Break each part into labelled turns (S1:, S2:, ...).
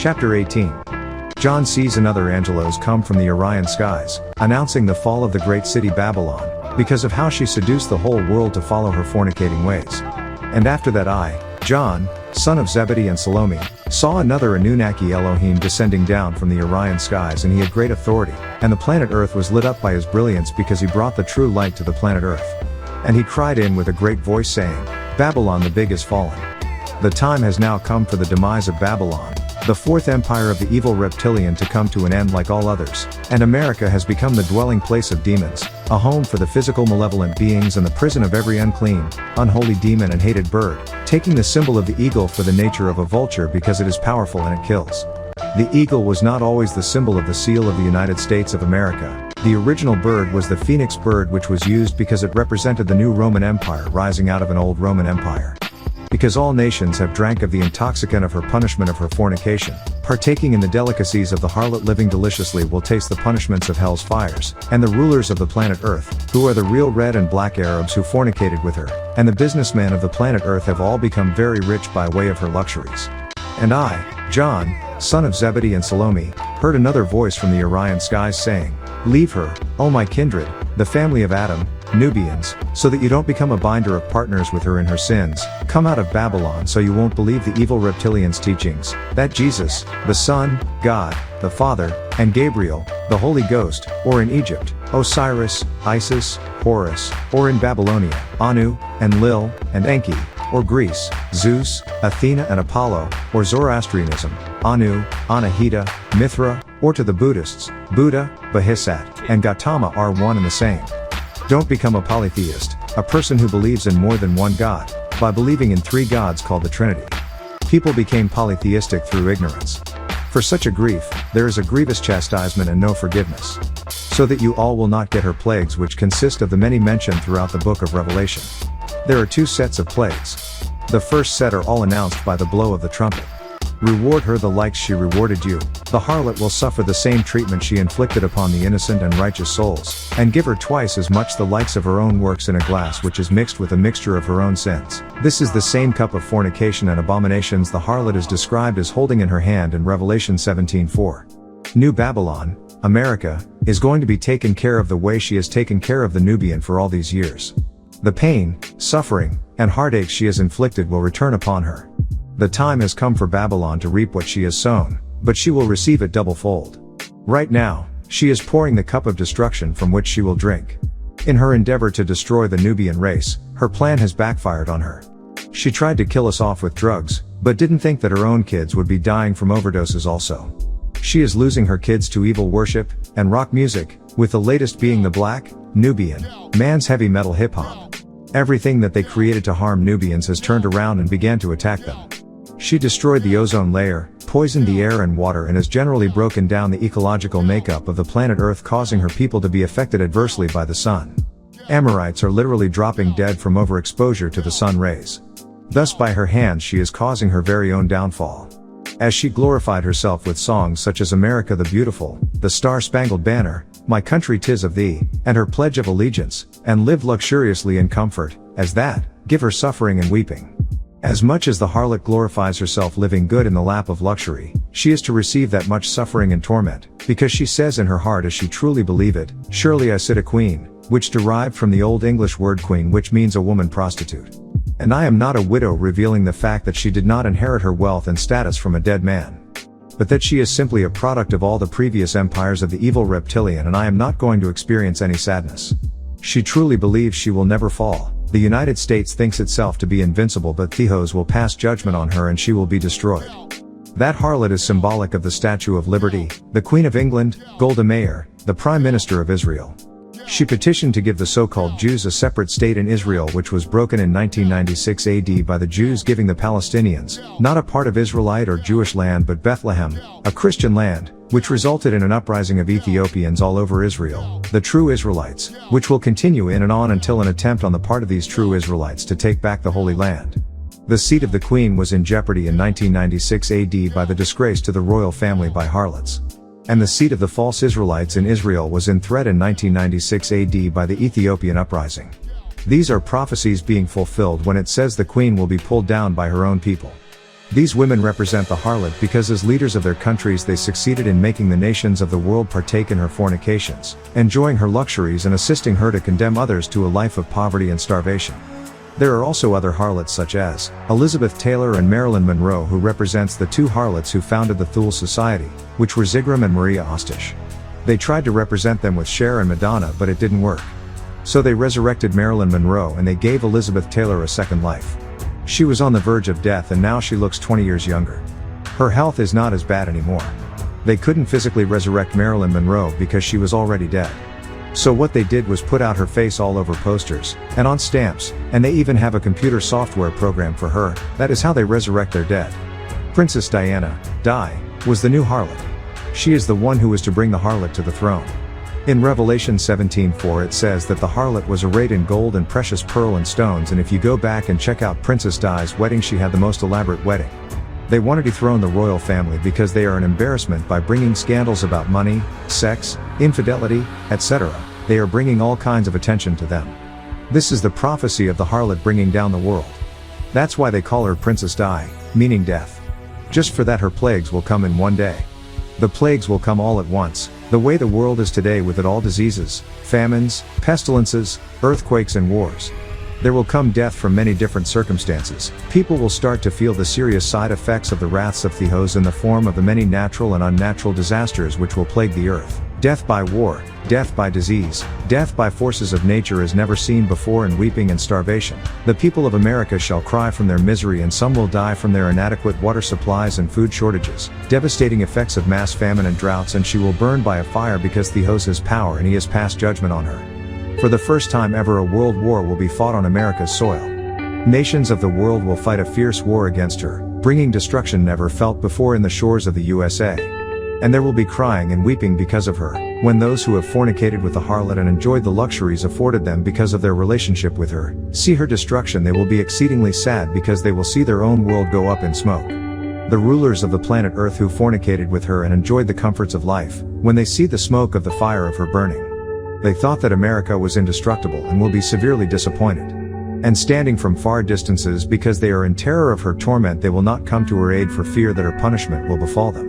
S1: Chapter 18. John sees another angelos come from the Orion skies, announcing the fall of the great city Babylon, because of how she seduced the whole world to follow her fornicating ways. And after that I, John, son of Zebedee and Salome, saw another Anunnaki Elohim descending down from the Orion skies, and he had great authority, and the planet Earth was lit up by his brilliance because he brought the true light to the planet Earth. And he cried in with a great voice saying, Babylon the big is fallen. The time has now come for the demise of Babylon, the fourth empire of the evil reptilian, to come to an end like all others, and America has become the dwelling place of demons, a home for the physical malevolent beings and the prison of every unclean, unholy demon and hated bird, taking the symbol of the eagle for the nature of a vulture because it is powerful and it kills. The eagle was not always the symbol of the seal of the United States of America. The original bird was the phoenix bird, which was used because it represented the new Roman Empire rising out of an old Roman Empire. Because all nations have drank of the intoxicant of her punishment of her fornication, partaking in the delicacies of the harlot living deliciously will taste the punishments of hell's fires, and the rulers of the planet Earth, who are the real red and black Arabs who fornicated with her, and the businessmen of the planet Earth have all become very rich by way of her luxuries. And I, John, son of Zebedee and Salome, heard another voice from the Orion skies saying, Leave her, O my kindred, the family of Adam, Nubians, so that you don't become a binder of partners with her in her sins. Come out of Babylon so you won't believe the evil reptilians' teachings, that Jesus, the Son, God, the Father, and Gabriel, the Holy Ghost, or in Egypt, Osiris, Isis, Horus, or in Babylonia, Anu, and Lil, and Enki, or Greece, Zeus, Athena and Apollo, or Zoroastrianism, Anu, Anahita, Mithra, or to the Buddhists, Buddha, Bahisat, and Gautama are one and the same. Don't become a polytheist, a person who believes in more than one God, by believing in three gods called the Trinity. People became polytheistic through ignorance. For such a grief, there is a grievous chastisement and no forgiveness. So that you all will not get her plagues, which consist of the many mentioned throughout the book of Revelation. There are two sets of plagues. The first set are all announced by the blow of the trumpet. Reward her the like she rewarded you. The harlot will suffer the same treatment she inflicted upon the innocent and righteous souls, and give her twice as much the likes of her own works in a glass which is mixed with a mixture of her own sins. This is the same cup of fornication and abominations the harlot is described as holding in her hand in Revelation 17:4. New Babylon, America, is going to be taken care of the way she has taken care of the Nubian for all these years. The pain, suffering, and heartache she has inflicted will return upon her. The time has come for Babylon to reap what she has sown, but she will receive it double-fold. Right now, she is pouring the cup of destruction from which she will drink. In her endeavor to destroy the Nubian race, her plan has backfired on her. She tried to kill us off with drugs, but didn't think that her own kids would be dying from overdoses also. She is losing her kids to evil worship and rock music, with the latest being the black, Nubian, man's heavy metal hip-hop. Everything that they created to harm Nubians has turned around and began to attack them. She destroyed the ozone layer, poisoned the air and water, and has generally broken down the ecological makeup of the planet Earth, causing her people to be affected adversely by the sun. Amorites are literally dropping dead from overexposure to the sun rays. Thus by her hands she is causing her very own downfall. As she glorified herself with songs such as America the Beautiful, the Star-Spangled Banner, My Country 'Tis of Thee, and her Pledge of Allegiance, and lived luxuriously in comfort, as that, give her suffering and weeping. As much as the harlot glorifies herself living good in the lap of luxury, she is to receive that much suffering and torment, because she says in her heart, as she truly believe it, surely I sit a queen, which derived from the Old English word queen, which means a woman prostitute. And I am not a widow, revealing the fact that she did not inherit her wealth and status from a dead man, but that she is simply a product of all the previous empires of the evil reptilian, and I am not going to experience any sadness. She truly believes she will never fall. The United States thinks itself to be invincible, but Theos will pass judgment on her and she will be destroyed. That harlot is symbolic of the Statue of Liberty, the Queen of England, Golda Meir, the Prime Minister of Israel. She petitioned to give the so-called Jews a separate state in Israel, which was broken in 1996 AD by the Jews giving the Palestinians, not a part of Israelite or Jewish land but Bethlehem, a Christian land, which resulted in an uprising of Ethiopians all over Israel, the true Israelites, which will continue in and on until an attempt on the part of these true Israelites to take back the Holy Land. The seat of the Queen was in jeopardy in 1996 AD by the disgrace to the royal family by harlots. And the seat of the false Israelites in Israel was in threat in 1996 AD by the Ethiopian uprising. These are prophecies being fulfilled when it says the Queen will be pulled down by her own people. These women represent the harlot because as leaders of their countries they succeeded in making the nations of the world partake in her fornications, enjoying her luxuries and assisting her to condemn others to a life of poverty and starvation. There are also other harlots such as Elizabeth Taylor and Marilyn Monroe, who represents the two harlots who founded the Thule Society, which were Zigram and Maria Ostish. They tried to represent them with Cher and Madonna, but it didn't work. So they resurrected Marilyn Monroe and they gave Elizabeth Taylor a second life. She was on the verge of death and now she looks 20 years younger. Her health is not as bad anymore. They couldn't physically resurrect Marilyn Monroe because she was already dead. So what they did was put out her face all over posters, and on stamps, and they even have a computer software program for her. That is how they resurrect their dead. Princess Diana, Di, was the new harlot. She is the one who was to bring the harlot to the throne. In Revelation 17:4 it says that the harlot was arrayed in gold and precious pearl and stones, and if you go back and check out Princess Di's wedding, she had the most elaborate wedding. They want to dethrone the royal family because they are an embarrassment by bringing scandals about money, sex, infidelity, etc. They are bringing all kinds of attention to them. This is the prophecy of the harlot bringing down the world. That's why they call her Princess Di, meaning death. Just for that her plagues will come in one day. The plagues will come all at once, the way the world is today with it all diseases, famines, pestilences, earthquakes and wars. There will come death from many different circumstances. People will start to feel the serious side effects of the wraths of Theos in the form of the many natural and unnatural disasters which will plague the earth. Death by war, death by disease, death by forces of nature as never seen before, and weeping and starvation. The people of America shall cry from their misery, and some will die from their inadequate water supplies and food shortages, devastating effects of mass famine and droughts, and she will burn by a fire because Theos has power and he has passed judgment on her. For the first time ever a world war will be fought on America's soil. Nations of the world will fight a fierce war against her, bringing destruction never felt before in the shores of the USA. And there will be crying and weeping because of her, when those who have fornicated with the harlot and enjoyed the luxuries afforded them because of their relationship with her, see her destruction. They will be exceedingly sad because they will see their own world go up in smoke. The rulers of the planet Earth who fornicated with her and enjoyed the comforts of life, when they see the smoke of the fire of her burning, they thought that America was indestructible and will be severely disappointed. And standing from far distances because they are in terror of her torment, they will not come to her aid for fear that her punishment will befall them.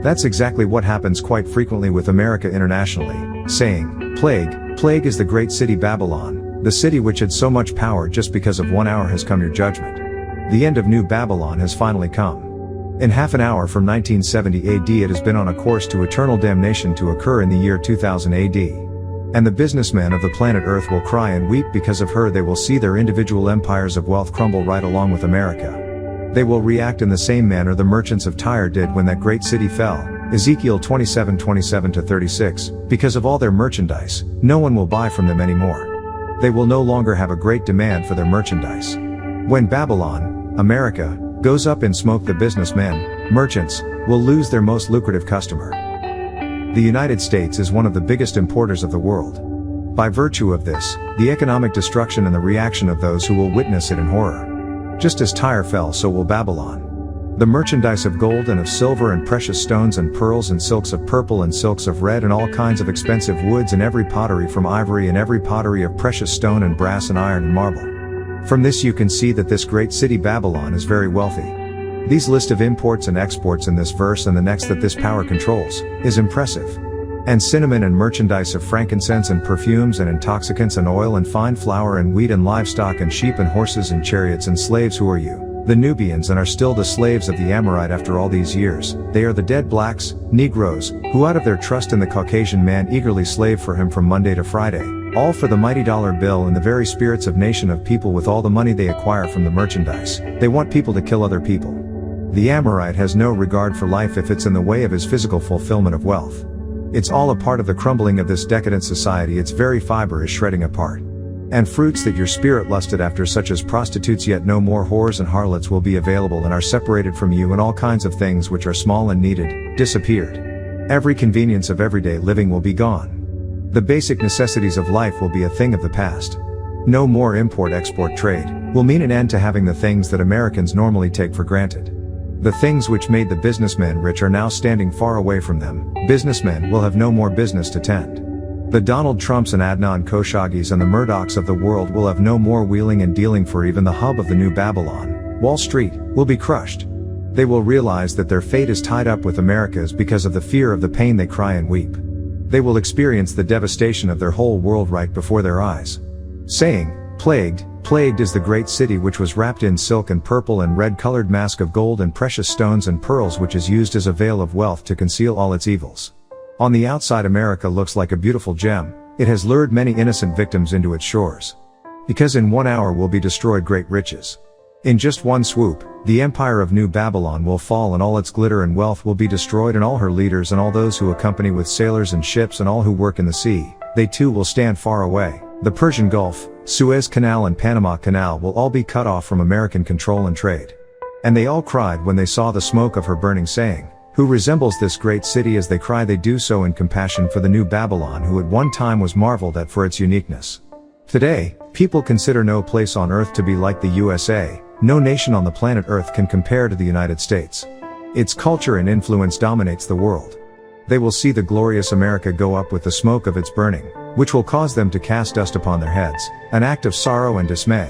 S1: That's exactly what happens quite frequently with America internationally, saying, "Plague, plague is the great city Babylon, the city which had so much power. Just because of 1 hour has come your judgment. The end of New Babylon has finally come." In half an hour from 1970 AD it has been on a course to eternal damnation to occur in the year 2000 AD. And the businessmen of the planet Earth will cry and weep because of her. They will see their individual empires of wealth crumble right along with America. They will react in the same manner the merchants of Tyre did when that great city fell, Ezekiel 27:27-36, because of all their merchandise, no one will buy from them anymore. They will no longer have a great demand for their merchandise. When Babylon, America, goes up in smoke, the businessmen, merchants, will lose their most lucrative customer. The United States is one of the biggest importers of the world. By virtue of this, the economic destruction and the reaction of those who will witness it in horror. Just as Tyre fell, so will Babylon. The merchandise of gold and of silver and precious stones and pearls and silks of purple and silks of red and all kinds of expensive woods and every pottery from ivory and every pottery of precious stone and brass and iron and marble. From this you can see that this great city Babylon is very wealthy. These list of imports and exports in this verse and the next that this power controls, is impressive. And cinnamon and merchandise of frankincense and perfumes and intoxicants and oil and fine flour and wheat and livestock and sheep and horses and chariots and slaves. Who are you? The Nubians, and are still the slaves of the Amorite after all these years. They are the dead blacks, Negroes, who out of their trust in the Caucasian man eagerly slave for him from Monday to Friday, all for the mighty dollar bill and the very spirits of nation of people with all the money they acquire from the merchandise. They want people to kill other people. The Amorite has no regard for life if it's in the way of his physical fulfillment of wealth. It's all a part of the crumbling of this decadent society. Its very fiber is shredding apart. And fruits that your spirit lusted after, such as prostitutes, yet no more whores and harlots will be available and are separated from you, and all kinds of things which are small and needed, disappeared. Every convenience of everyday living will be gone. The basic necessities of life will be a thing of the past. No more import-export trade will mean an end to having the things that Americans normally take for granted. The things which made the businessmen rich are now standing far away from them. Businessmen will have no more business to tend. The Donald Trumps and Adnan Khoshagis and the Murdochs of the world will have no more wheeling and dealing, for even the hub of the new Babylon, Wall Street, will be crushed. They will realize that their fate is tied up with America's because of the fear of the pain they cry and weep. They will experience the devastation of their whole world right before their eyes. Saying, plagued, plagued is the great city which was wrapped in silk and purple and red-colored mask of gold and precious stones and pearls, which is used as a veil of wealth to conceal all its evils. On the outside, America looks like a beautiful gem. It has lured many innocent victims into its shores. Because in 1 hour will be destroyed great riches. In just one swoop, the empire of New Babylon will fall, and all its glitter and wealth will be destroyed, and all her leaders and all those who accompany with sailors and ships and all who work in the sea, they too will stand far away. The Persian Gulf, Suez Canal and Panama Canal will all be cut off from American control and trade. And they all cried when they saw the smoke of her burning, saying, who resembles this great city? As they cry, they do so in compassion for the New Babylon, who at one time was marveled at for its uniqueness. Today, people consider no place on earth to be like the USA. No nation on the planet Earth can compare to the United States. Its culture and influence dominates the world. They will see the glorious America go up with the smoke of its burning, which will cause them to cast dust upon their heads, an act of sorrow and dismay.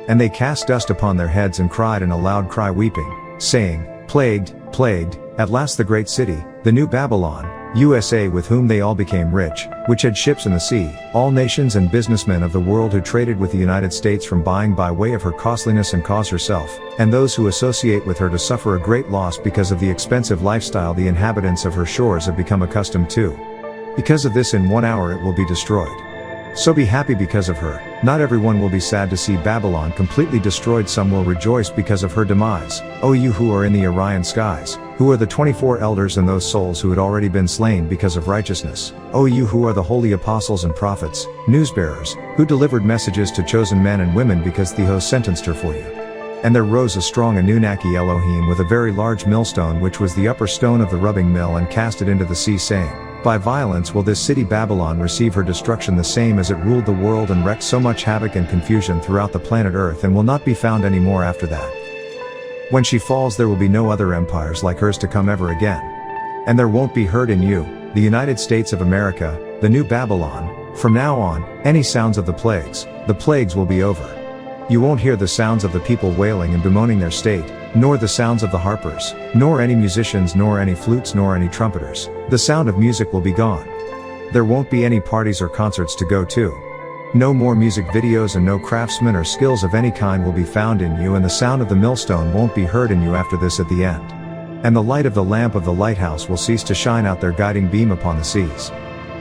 S1: And they cast dust upon their heads and cried in a loud cry, weeping, saying, plagued, plagued, at last the great city, the New Babylon, USA, with whom they all became rich, which had ships in the sea, all nations and businessmen of the world who traded with the United States from buying by way of her costliness and cause herself, and those who associate with her to suffer a great loss because of the expensive lifestyle the inhabitants of her shores have become accustomed to. Because of this, in 1 hour it will be destroyed. So be happy because of her. Not everyone will be sad to see Babylon completely destroyed. Some will rejoice because of her demise. O you who are in the Orion skies, who are the 24 elders and those souls who had already been slain because of righteousness. O you who are the holy apostles and prophets, newsbearers, who delivered messages to chosen men and women because Theos sentenced her for you. And there rose a strong Anunnaki Elohim with a very large millstone, which was the upper stone of the rubbing mill, and cast it into the sea, saying, by violence will this city Babylon receive her destruction, the same as it ruled the world and wreaked so much havoc and confusion throughout the planet Earth, and will not be found any more after that. When she falls, there will be no other empires like hers to come ever again. And there won't be heard in you, the United States of America, the New Babylon, from now on, any sounds of the plagues will be over. You won't hear the sounds of the people wailing and bemoaning their state, nor the sounds of the harpers, nor any musicians, nor any flutes, nor any trumpeters. The sound of music will be gone. There won't be any parties or concerts to go to. No more music videos, and no craftsmen or skills of any kind will be found in you, and the sound of the millstone won't be heard in you after this at the end. And the light of the lamp of the lighthouse will cease to shine out their guiding beam upon the seas.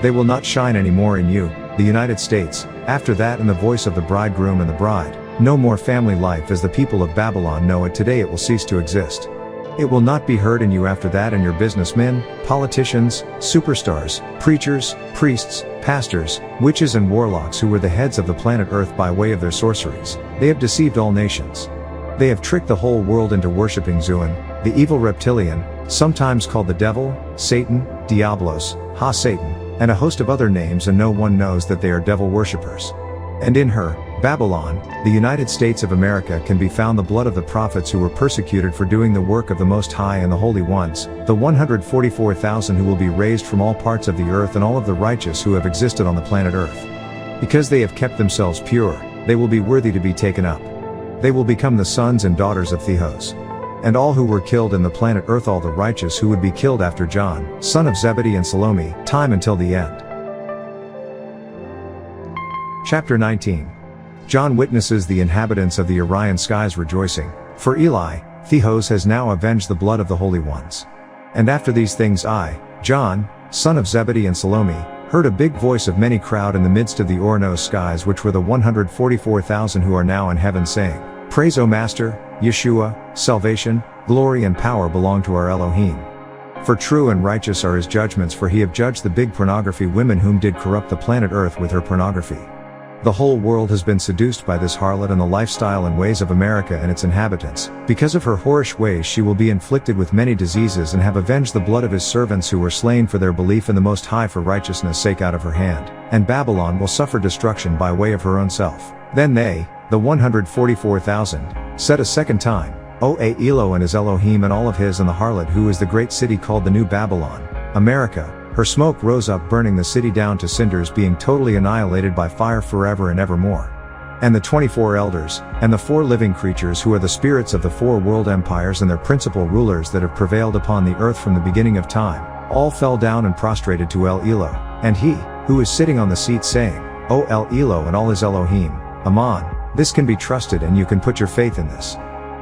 S1: They will not shine any more in you, the United States, after that, and the voice of the bridegroom and the bride. No more family life as the people of Babylon know it today. It will cease to exist. It will not be heard in you after that, and your businessmen, politicians, superstars, preachers, priests, pastors, witches and warlocks, who were the heads of the planet Earth by way of their sorceries. They have deceived all nations. They have tricked the whole world into worshipping Zu-An, the evil reptilian, sometimes called the devil, Satan, Diablos, Ha-Satan, and a host of other names, and no one knows that they are devil worshippers. And in her, Babylon, the United States of America, can be found the blood of the prophets who were persecuted for doing the work of the Most High and the holy ones, the 144,000 who will be raised from all parts of the earth, and all of the righteous who have existed on the planet Earth. Because they have kept themselves pure, they will be worthy to be taken up. They will become the sons and daughters of Theos. And all who were killed in the planet Earth, all the righteous who would be killed after John, son of Zebedee and Salome, time until the end. Chapter 19. John witnesses the inhabitants of the Orion skies rejoicing, for Eli, Theos, has now avenged the blood of the holy ones. And after these things I, John, son of Zebedee and Salome, heard a big voice of many crowd in the midst of the Orion skies, which were the 144,000 who are now in heaven, saying, Praise, O Master, Yeshua, salvation, glory and power belong to our Elohim. For true and righteous are his judgments, for he have judged the big pornography women whom did corrupt the planet Earth with her pornography. The whole world has been seduced by this harlot and the lifestyle and ways of America and its inhabitants. Because of her whorish ways she will be inflicted with many diseases, and have avenged the blood of his servants who were slain for their belief in the Most High for righteousness' sake out of her hand. And Babylon will suffer destruction by way of her own self. Then they, the 144,000, said a second time, O Elo and his Elohim and all of his, and the harlot who is the great city called the New Babylon, America. Her smoke rose up, burning the city down to cinders, being totally annihilated by fire forever and evermore. and the 24 elders, and the 4 living creatures who are the spirits of the 4 world empires and their principal rulers that have prevailed upon the earth from the beginning of time, all fell down and prostrated to El Elo, and he, who is sitting on the seat saying, O El Elo and all his Elohim, Aman, this can be trusted and you can put your faith in this.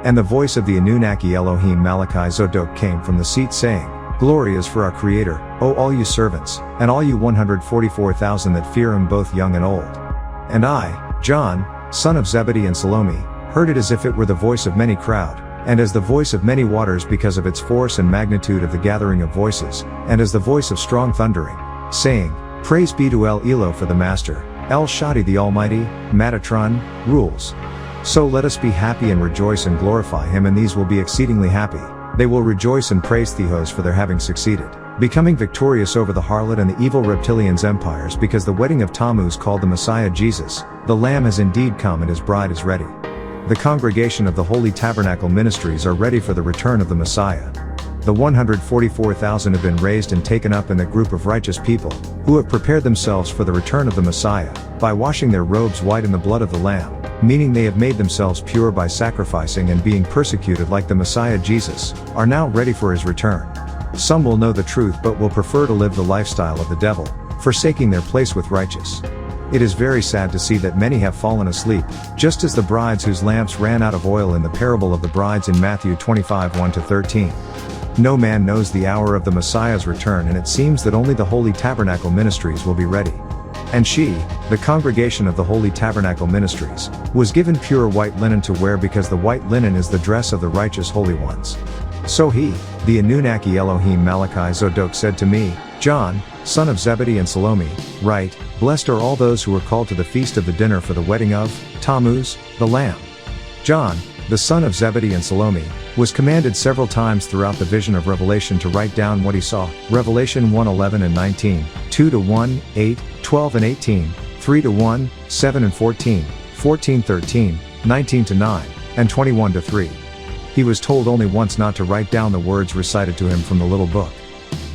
S1: And the voice of the Anunnaki Elohim Malachi Zodok came from the seat saying, Glory is for our Creator, O all you servants, and all you 144,000 that fear him both young and old. And I, John, son of Zebedee and Salome, heard it as if it were the voice of many crowd, and as the voice of many waters because of its force and magnitude of the gathering of voices, and as the voice of strong thundering, saying, Praise be to El Elo for the Master, El Shaddai the Almighty, Metatron, rules. So let us be happy and rejoice and glorify him, and these will be exceedingly happy. They will rejoice and praise Theos for their having succeeded, becoming victorious over the harlot and the evil reptilians' empires, because the wedding of Tammuz called the Messiah Jesus, the Lamb has indeed come and his bride is ready. The congregation of the Holy Tabernacle Ministries are ready for the return of the Messiah. The 144,000 have been raised and taken up in the group of righteous people, who have prepared themselves for the return of the Messiah, by washing their robes white in the blood of the Lamb, meaning they have made themselves pure by sacrificing and being persecuted like the Messiah Jesus, are now ready for his return. Some will know the truth but will prefer to live the lifestyle of the devil, forsaking their place with righteous. It is very sad to see that many have fallen asleep, just as the brides whose lamps ran out of oil in the parable of the brides in Matthew 25 1-13. No man knows the hour of the Messiah's return, and it seems that only the Holy Tabernacle Ministries will be ready. And she, the congregation of the Holy Tabernacle Ministries, was given pure white linen to wear, because the white linen is the dress of the righteous holy ones. So he, the Anunnaki Elohim Malachi Zodok said to me, John, son of Zebedee and Salome, write, Blessed are all those who are called to the feast of the dinner for the wedding of Tammuz, the Lamb. John, the son of Zebedee and Salome, was commanded several times throughout the vision of Revelation to write down what he saw, Revelation 1:11 and 19, 2-1, 8, 12 and 18, 3-1, 7 and 14, 14-13, 19-9, and 21-3. He was told only once not to write down the words recited to him from the little book.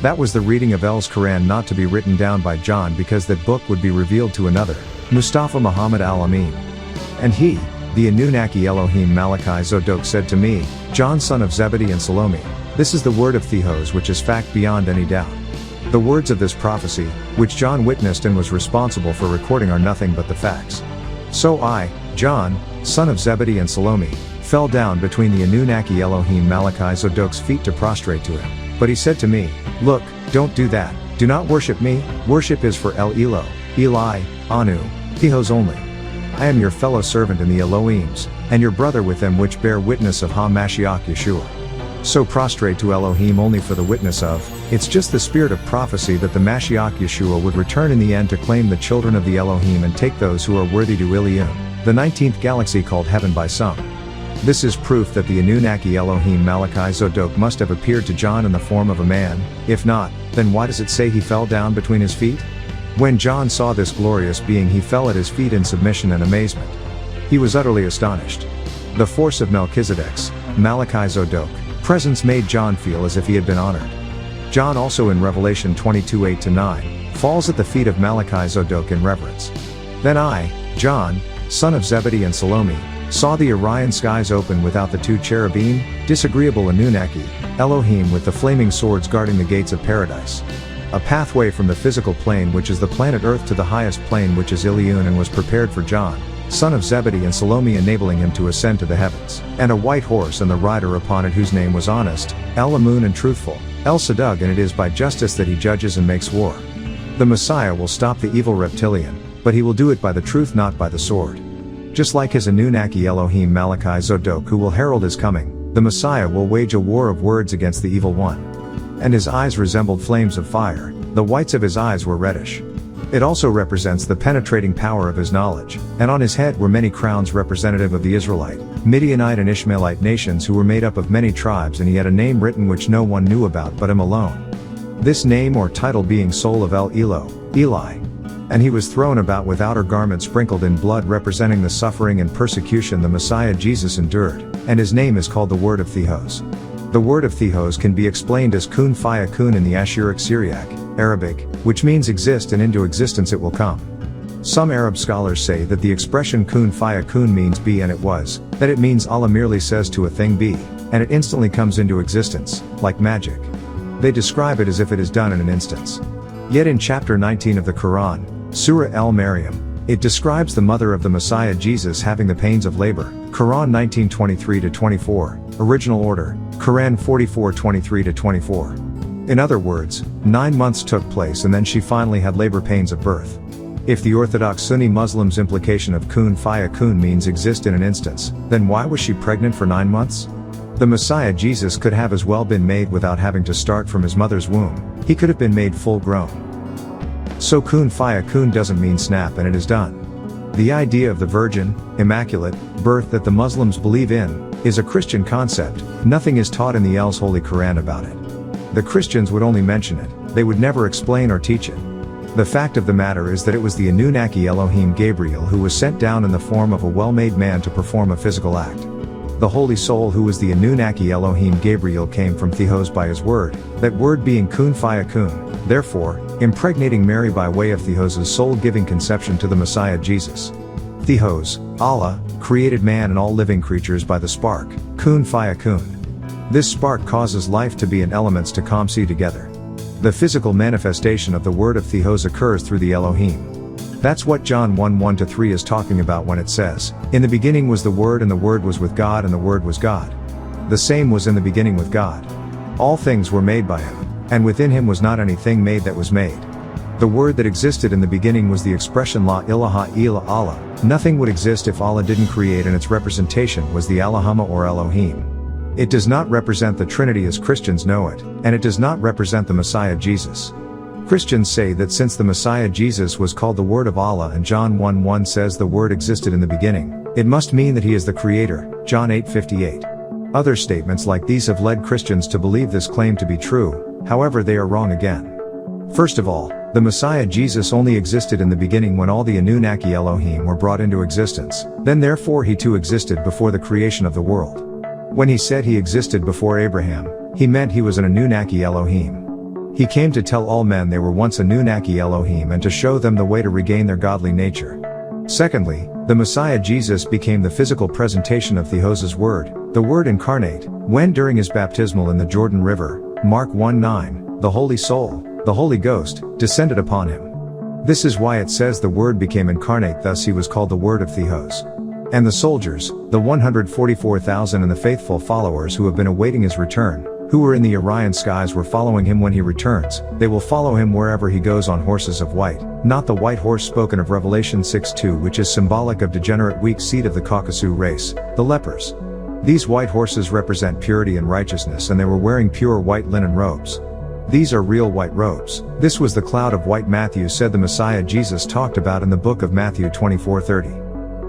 S1: That was the reading of El's Quran, not to be written down by John, because that book would be revealed to another, Mustafa Muhammad al-Amin. And he, the Anunnaki Elohim Malachi Zodok said to me, John son of Zebedee and Salome, this is the word of Theos which is fact beyond any doubt. The words of this prophecy, which John witnessed and was responsible for recording, are nothing but the facts. So I, John, son of Zebedee and Salome, fell down between the Anunnaki Elohim Malachi Zodok's feet to prostrate to him. But he said to me, Look, don't do that, do not worship me, worship is for El Elo, Eli, Anu, Theos only. I am your fellow servant in the Elohims, and your brother with them which bear witness of Ha-Mashiach Yeshua. So prostrate to Elohim only for the witness of, it's just the spirit of prophecy that the Mashiach Yeshua would return in the end to claim the children of the Elohim and take those who are worthy to Ilion, the 19th galaxy called heaven by some. This is proof that the Anunnaki Elohim Malachi Zodok must have appeared to John in the form of a man. If not, then why does it say he fell down between his feet? When John saw this glorious being, he fell at his feet in submission and amazement. He was utterly astonished. The force of Melchizedek's, Malachi Zodok, presence made John feel as if he had been honored. John also in Revelation 22:8-9, falls at the feet of Malachi Zodok in reverence. Then I, John, son of Zebedee and Salome, saw the Orion skies open without the 2 cherubim, disagreeable Anunnaki, Elohim with the flaming swords guarding the gates of paradise. A pathway from the physical plane which is the planet Earth to the highest plane which is Ilion, and was prepared for John, son of Zebedee and Salome, enabling him to ascend to the heavens, and a white horse and the rider upon it whose name was honest, El-Amun and truthful, El-Sadug, and it is by justice that he judges and makes war. The Messiah will stop the evil reptilian, but he will do it by the truth, not by the sword. Just like his Anunnaki Elohim Malachi Zodok, who will herald his coming, the Messiah will wage a war of words against the evil one. And his eyes resembled flames of fire, the whites of his eyes were reddish. It also represents the penetrating power of his knowledge, and on his head were many crowns representative of the Israelite, Midianite and Ishmaelite nations, who were made up of many tribes, and he had a name written which no one knew about but him alone. This name or title being Soul of El Elo, Eli. And he was thrown about with outer garment sprinkled in blood, representing the suffering and persecution the Messiah Jesus endured, and his name is called the Word of Theos. The word of Theos can be explained as Kun Faya Kun in the Ashuric Syriac, Arabic, which means exist and into existence it will come. Some Arab scholars say that the expression kun fayakun means be and it was, that it means Allah merely says to a thing be, and it instantly comes into existence, like magic. They describe it as if it is done in an instance. Yet in chapter 19 of the Quran, Surah Al-Maryam, it describes the mother of the Messiah Jesus having the pains of labor, Quran 19:23-24, original order, Quran 44:23-24. In other words, 9 months took place and then she finally had labor pains of birth. If the Orthodox Sunni Muslims' implication of kun fayakun means exist in an instance, then why was she pregnant for 9 months? The Messiah Jesus could have as well been made without having to start from his mother's womb. He could have been made full grown. So kun fayakun doesn't mean snap and it is done. The idea of the virgin, immaculate, birth that the Muslims believe in, is a Christian concept. Nothing is taught in the Al's Holy Quran about it. The Christians would only mention it, they would never explain or teach it. The fact of the matter is that it was the Anunnaki Elohim Gabriel who was sent down in the form of a well-made man to perform a physical act. The Holy Soul who was the Anunnaki Elohim Gabriel came from Theos by his word, that word being kun fayakun, therefore, impregnating Mary by way of Theos' soul-giving conception to the Messiah Jesus. Theos, Allah, created man and all living creatures by the spark, kun fayakun. This spark causes life to be and elements to come together. The physical manifestation of the word of Theos occurs through the Elohim. That's what John 1:1-3 is talking about when it says, "In the beginning was the Word and the Word was with God and the Word was God. The same was in the beginning with God. All things were made by him, and within him was not anything made that was made." The word that existed in the beginning was the expression La ilaha illa Allah. Nothing would exist if Allah didn't create, and its representation was the Allahumma or Elohim. It does not represent the Trinity as Christians know it, and it does not represent the Messiah Jesus. Christians say that since the Messiah Jesus was called the Word of Allah and John 1:1 says the Word existed in the beginning, it must mean that he is the Creator, John 8:58. Other statements like these have led Christians to believe this claim to be true, however they are wrong again. First of all, the Messiah Jesus only existed in the beginning when all the Anunnaki Elohim were brought into existence, then therefore he too existed before the creation of the world. When he said he existed before Abraham, he meant he was an Anunnaki Elohim. He came to tell all men they were once Anunnaki Elohim and to show them the way to regain their godly nature. Secondly, the Messiah Jesus became the physical presentation of Theos' word, the Word incarnate, when during his baptismal in the Jordan River, Mark 1:9, the Holy Soul, the Holy Ghost, descended upon him. This is why it says the Word became incarnate, thus he was called the Word of Theos. And the soldiers, the 144,000 and the faithful followers who have been awaiting his return, who were in the Orion skies were following him when he returns. They will follow him wherever he goes on horses of white, not the white horse spoken of Revelation 6:2, which is symbolic of degenerate weak seed of the Caucasus race, the lepers. These white horses represent purity and righteousness, and they were wearing pure white linen robes. These are real white robes. This was the cloud of white Matthew said the Messiah Jesus talked about in the book of Matthew 24:30.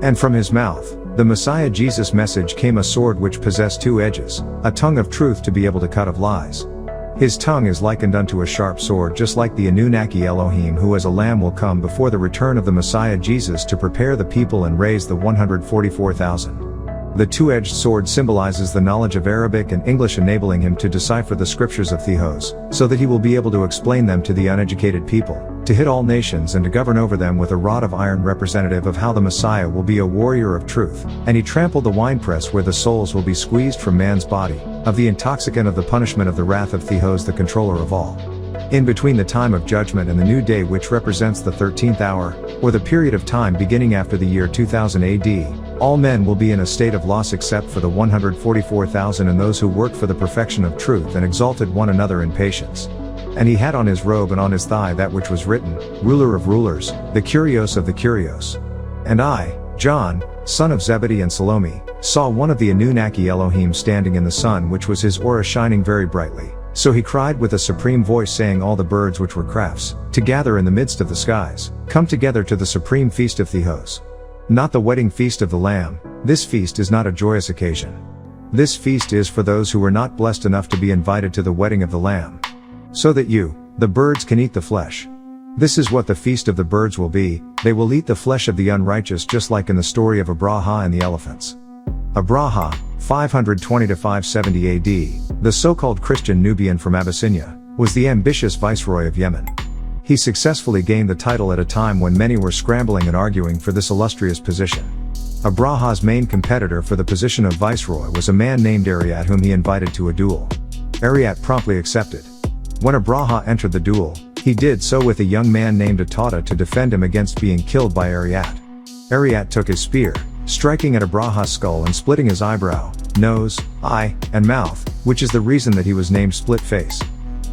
S1: And from his mouth, the Messiah Jesus' message came a sword which possessed 2 edges, a tongue of truth to be able to cut of lies. His tongue is likened unto a sharp sword, just like the Anunnaki Elohim who as a lamb will come before the return of the Messiah Jesus to prepare the people and raise the 144,000. The 2-edged sword symbolizes the knowledge of Arabic and English, enabling him to decipher the scriptures of Theos, so that he will be able to explain them to the uneducated people, to hit all nations and to govern over them with a rod of iron, representative of how the Messiah will be a warrior of truth. And he trampled the winepress where the souls will be squeezed from man's body, of the intoxicant of the punishment of the wrath of Theos, the controller of all. In between the time of judgment and the new day, which represents the 13th hour, or the period of time beginning after the year 2000 AD, all men will be in a state of loss except for the 144,000 and those who worked for the perfection of truth and exalted one another in patience. And he had on his robe and on his thigh that which was written, Ruler of rulers, the Kyrios of the Kyrios. And I, John, son of Zebedee and Salome, saw one of the Anunnaki Elohim standing in the sun, which was his aura shining very brightly. So he cried with a supreme voice, saying, all the birds which were crafts, to gather in the midst of the skies, come together to the supreme feast of Theos. Not the wedding feast of the Lamb. This feast is not a joyous occasion. This feast is for those who were not blessed enough to be invited to the wedding of the Lamb. So that you, the birds, can eat the flesh. This is what the feast of the birds will be. They will eat the flesh of the unrighteous, just like in the story of Abraha and the elephants. Abraha, 520-570 AD, the so-called Christian Nubian from Abyssinia, was the ambitious viceroy of Yemen. He successfully gained the title at a time when many were scrambling and arguing for this illustrious position. Abraha's main competitor for the position of viceroy was a man named Ariat, whom he invited to a duel. Ariat promptly accepted. When Abraha entered the duel, he did so with a young man named Atata to defend him against being killed by Ariat. Ariat took his spear, striking at Abraha's skull and splitting his eyebrow, nose, eye, and mouth, which is the reason that he was named Split Face.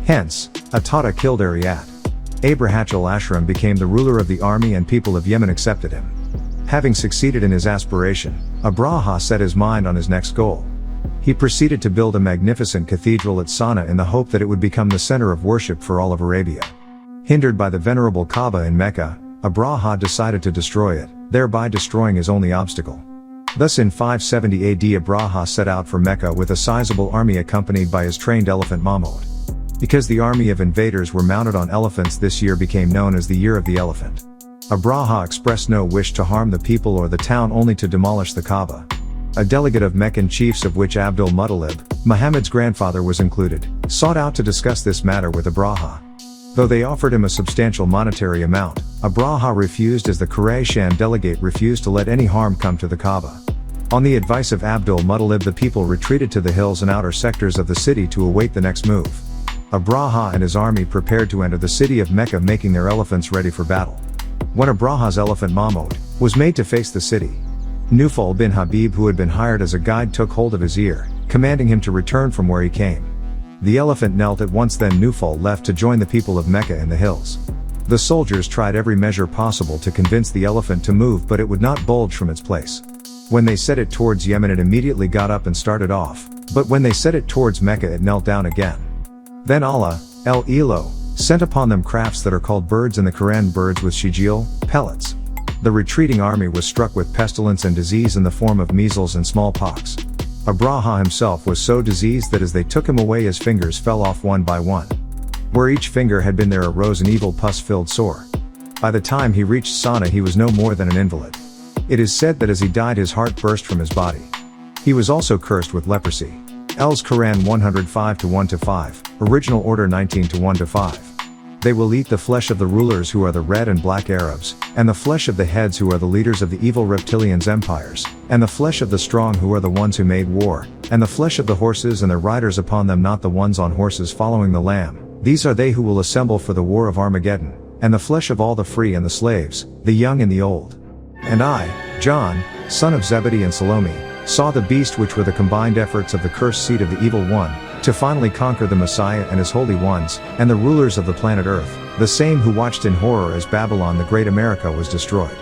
S1: Hence, Atata killed Ariat. Abrahachel Ashram became the ruler of the army and people of Yemen accepted him. Having succeeded in his aspiration, Abraha set his mind on his next goal. He proceeded to build a magnificent cathedral at Sana'a in the hope that it would become the center of worship for all of Arabia. Hindered by the venerable Kaaba in Mecca, Abraha decided to destroy it, thereby destroying his only obstacle. Thus in 570 AD Abraha set out for Mecca with a sizable army accompanied by his trained elephant Mahmud. Because the army of invaders were mounted on elephants, this year became known as the Year of the Elephant. Abraha expressed no wish to harm the people or the town, only to demolish the Kaaba. A delegate of Meccan chiefs, of which Abdul Muttalib, Muhammad's grandfather, was included, sought out to discuss this matter with Abraha. Though they offered him a substantial monetary amount, Abraha refused, as the Qurayshan delegate refused to let any harm come to the Kaaba. On the advice of Abdul Muttalib, the people retreated to the hills and outer sectors of the city to await the next move. Abraha and his army prepared to enter the city of Mecca, making their elephants ready for battle. When Abraha's elephant Mahmud was made to face the city, Nufal bin Habib, who had been hired as a guide, took hold of his ear, commanding him to return from where he came. The elephant knelt at once, then Nufal left to join the people of Mecca in the hills. The soldiers tried every measure possible to convince the elephant to move, but it would not budge from its place. When they set it towards Yemen, it immediately got up and started off, but when they set it towards Mecca, it knelt down again. Then Allah, El-Elo, sent upon them crafts that are called birds in the Quran, birds with Injiyl, pellets. The retreating army was struck with pestilence and disease in the form of measles and smallpox. Abraha himself was so diseased that as they took him away, his fingers fell off one by one. Where each finger had been, there arose an evil pus-filled sore. By the time he reached Sana'a, he was no more than an invalid. It is said that as he died, his heart burst from his body. He was also cursed with leprosy. Els Quran 105 1-5, Original Order 19 1-5. They will eat the flesh of the rulers, who are the red and black Arabs, and the flesh of the heads, who are the leaders of the evil reptilians' empires, and the flesh of the strong, who are the ones who made war, and the flesh of the horses and the riders upon them, not the ones on horses following the Lamb. These are they who will assemble for the war of Armageddon, and the flesh of all the free and the slaves, the young and the old. And I, John, son of Zebedee and Salome, saw the beast, which were the combined efforts of the cursed seed of the evil one, to finally conquer the Messiah and his holy ones, and the rulers of the planet Earth, the same who watched in horror as Babylon the great America was destroyed.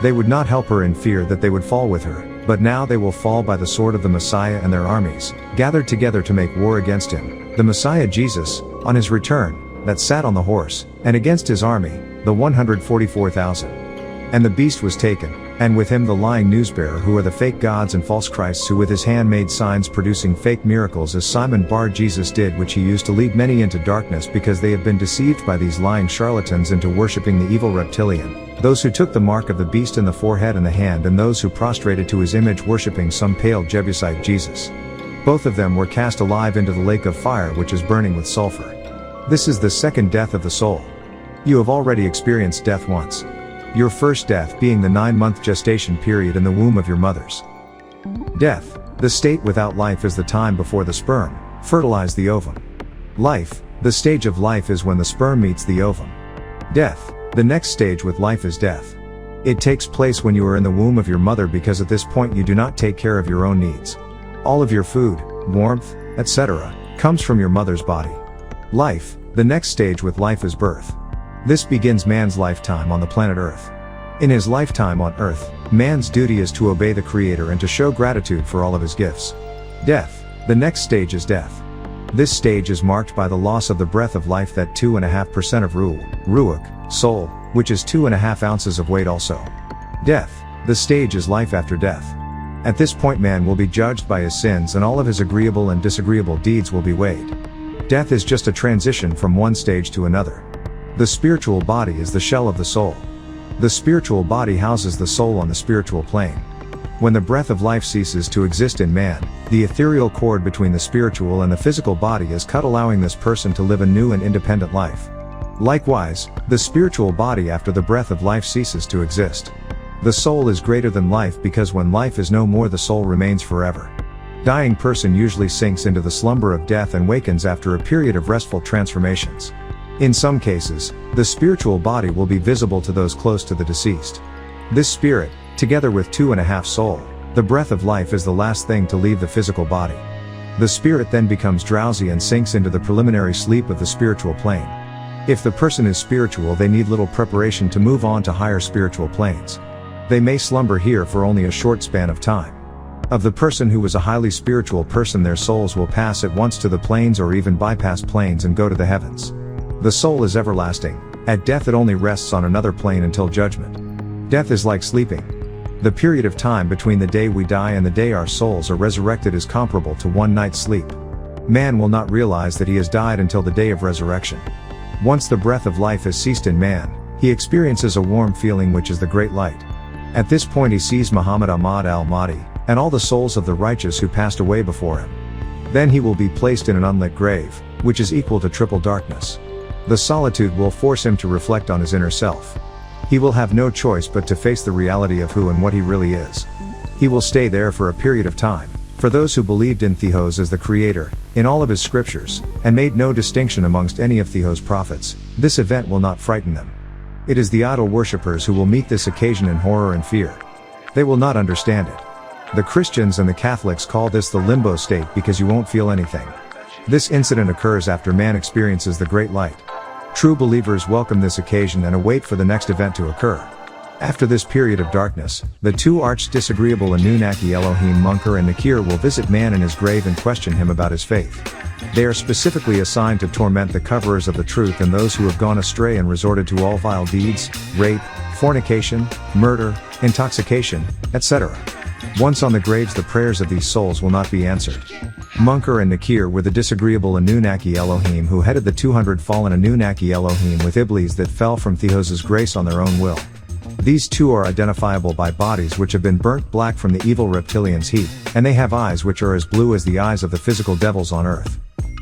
S1: They would not help her in fear that they would fall with her, but now they will fall by the sword of the Messiah and their armies, gathered together to make war against him, the Messiah Jesus, on his return, that sat on the horse, and against his army, the 144,000. And the beast was taken, and with him the lying newsbearer, who are the fake gods and false Christs, who with his hand made signs producing fake miracles, as Simon Bar Jesus did, which he used to lead many into darkness, because they have been deceived by these lying charlatans into worshipping the evil reptilian, those who took the mark of the beast in the forehead and the hand, and those who prostrated to his image, worshipping some pale Jebusite Jesus. Both of them were cast alive into the lake of fire, which is burning with sulfur. This is the second death of the soul. You have already experienced death once. Your first death being the 9-month gestation period in the womb of your mothers. Death, the state without life, is the time before the sperm fertilized the ovum. Life, the stage of life, is when the sperm meets the ovum. Death, the next stage with life, is death. It takes place when you are in the womb of your mother, because at this point you do not take care of your own needs. All of your food, warmth, etc., comes from your mother's body. Life, the next stage with life, is birth. This begins man's lifetime on the planet Earth. In his lifetime on Earth, man's duty is to obey the Creator and to show gratitude for all of his gifts. Death, the next stage, is death. This stage is marked by the loss of the breath of life, that 2.5% of ruach, soul, which is 2.5 ounces of weight also. Death, the stage, is life after death. At this point man will be judged by his sins, and all of his agreeable and disagreeable deeds will be weighed. Death is just a transition from one stage to another. The spiritual body is the shell of the soul. The spiritual body houses the soul on the spiritual plane. When the breath of life ceases to exist in man, the ethereal cord between the spiritual and the physical body is cut, allowing this person to live a new and independent life. Likewise, the spiritual body after the breath of life ceases to exist. The soul is greater than life because when life is no more, the soul remains forever. Dying person usually sinks into the slumber of death and wakens after a period of restful transformations. In some cases, the spiritual body will be visible to those close to the deceased. This spirit, together with 2.5 soul, the breath of life, is the last thing to leave the physical body. The spirit then becomes drowsy and sinks into the preliminary sleep of the spiritual plane. If the person is spiritual, they need little preparation to move on to higher spiritual planes. They may slumber here for only a short span of time. Of the person who was a highly spiritual person, their souls will pass at once to the planes or even bypass planes and go to the heavens. The soul is everlasting. At death it only rests on another plane until judgment. Death is like sleeping. The period of time between the day we die and the day our souls are resurrected is comparable to one night's sleep. Man will not realize that he has died until the day of resurrection. Once the breath of life has ceased in man, he experiences a warm feeling which is the great light. At this point he sees Muhammad Ahmad al-Mahdi, and all the souls of the righteous who passed away before him. Then he will be placed in an unlit grave, which is equal to triple darkness. The solitude will force him to reflect on his inner self. He will have no choice but to face the reality of who and what he really is. He will stay there for a period of time. For those who believed in Theos as the creator, in all of his scriptures, and made no distinction amongst any of Theos' prophets, this event will not frighten them. It is the idol worshippers who will meet this occasion in horror and fear. They will not understand it. The Christians and the Catholics call this the limbo state because you won't feel anything. This incident occurs after man experiences the great light. True believers welcome this occasion and await for the next event to occur. After this period of darkness, the two arch-disagreeable Anunnaki Elohim Munkar and Nakir will visit man in his grave and question him about his faith. They are specifically assigned to torment the coverers of the truth and those who have gone astray and resorted to all vile deeds, rape, fornication, murder, intoxication, etc. Once on the graves, the prayers of these souls will not be answered. Munkar and Nakir were the disagreeable Anunnaki Elohim who headed the 200 fallen Anunnaki Elohim with Iblis that fell from Theos' grace on their own will. These two are identifiable by bodies which have been burnt black from the evil reptilians' heat, and they have eyes which are as blue as the eyes of the physical devils on earth.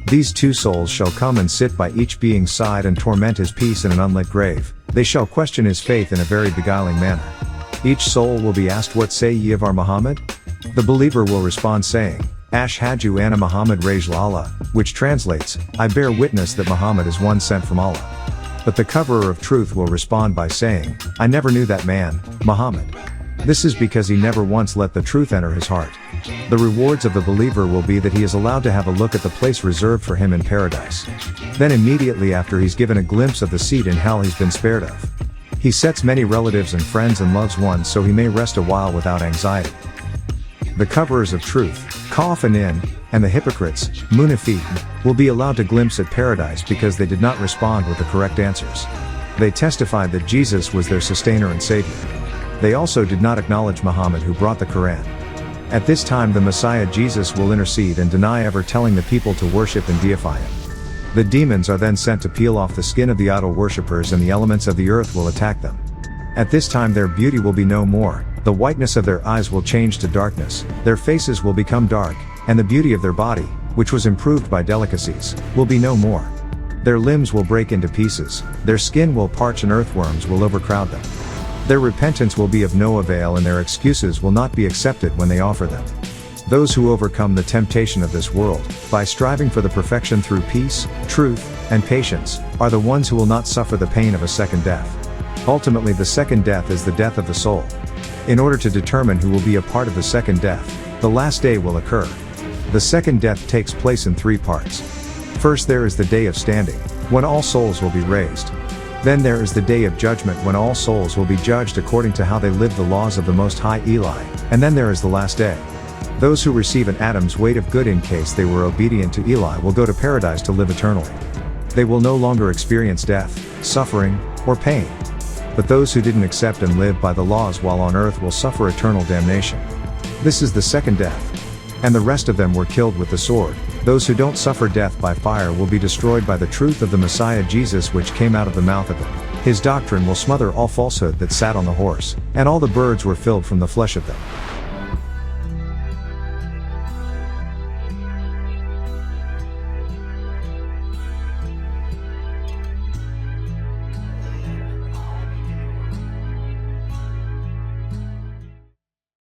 S1: These two souls shall come and sit by each being's side and torment his peace in an unlit grave. They shall question his faith in a very beguiling manner. Each soul will be asked, "What say ye of our Muhammad?" The believer will respond saying, "Ashhadu anna Muhammad Rajul Allah," which translates, "I bear witness that Muhammad is one sent from Allah." But the coverer of truth will respond by saying, "I never knew that man, Muhammad." This is because he never once let the truth enter his heart. The rewards of the believer will be that he is allowed to have a look at the place reserved for him in paradise. Then immediately after he's given a glimpse of the seat in hell he's been spared of. He sets many relatives and friends and loves one so he may rest a while without anxiety. The coverers of truth, Kaf and In, and the hypocrites, Munafiq, will be allowed to glimpse at paradise because they did not respond with the correct answers. They testified that Jesus was their sustainer and savior. They also did not acknowledge Muhammad who brought the Quran. At this time the Messiah Jesus will intercede and deny ever telling the people to worship and deify him. The demons are then sent to peel off the skin of the idol worshippers and the elements of the earth will attack them. At this time their beauty will be no more, the whiteness of their eyes will change to darkness, their faces will become dark, and the beauty of their body, which was improved by delicacies, will be no more. Their limbs will break into pieces, their skin will parch and earthworms will overcrowd them. Their repentance will be of no avail and their excuses will not be accepted when they offer them. Those who overcome the temptation of this world, by striving for the perfection through peace, truth, and patience, are the ones who will not suffer the pain of a second death. Ultimately the second death is the death of the soul. In order to determine who will be a part of the second death, the last day will occur. The second death takes place in 3 parts. First there is the day of standing, when all souls will be raised. Then there is the day of judgment when all souls will be judged according to how they lived the laws of the Most High Eli, and then there is the last day. Those who receive an atom's weight of good in case they were obedient to Eli will go to paradise to live eternally. They will no longer experience death, suffering, or pain. But those who didn't accept and live by the laws while on earth will suffer eternal damnation. This is the second death. And the rest of them were killed with the sword. Those who don't suffer death by fire will be destroyed by the truth of the Messiah Jesus which came out of the mouth of them. His doctrine will smother all falsehood that sat on the horse, and all the birds were filled from the flesh of them.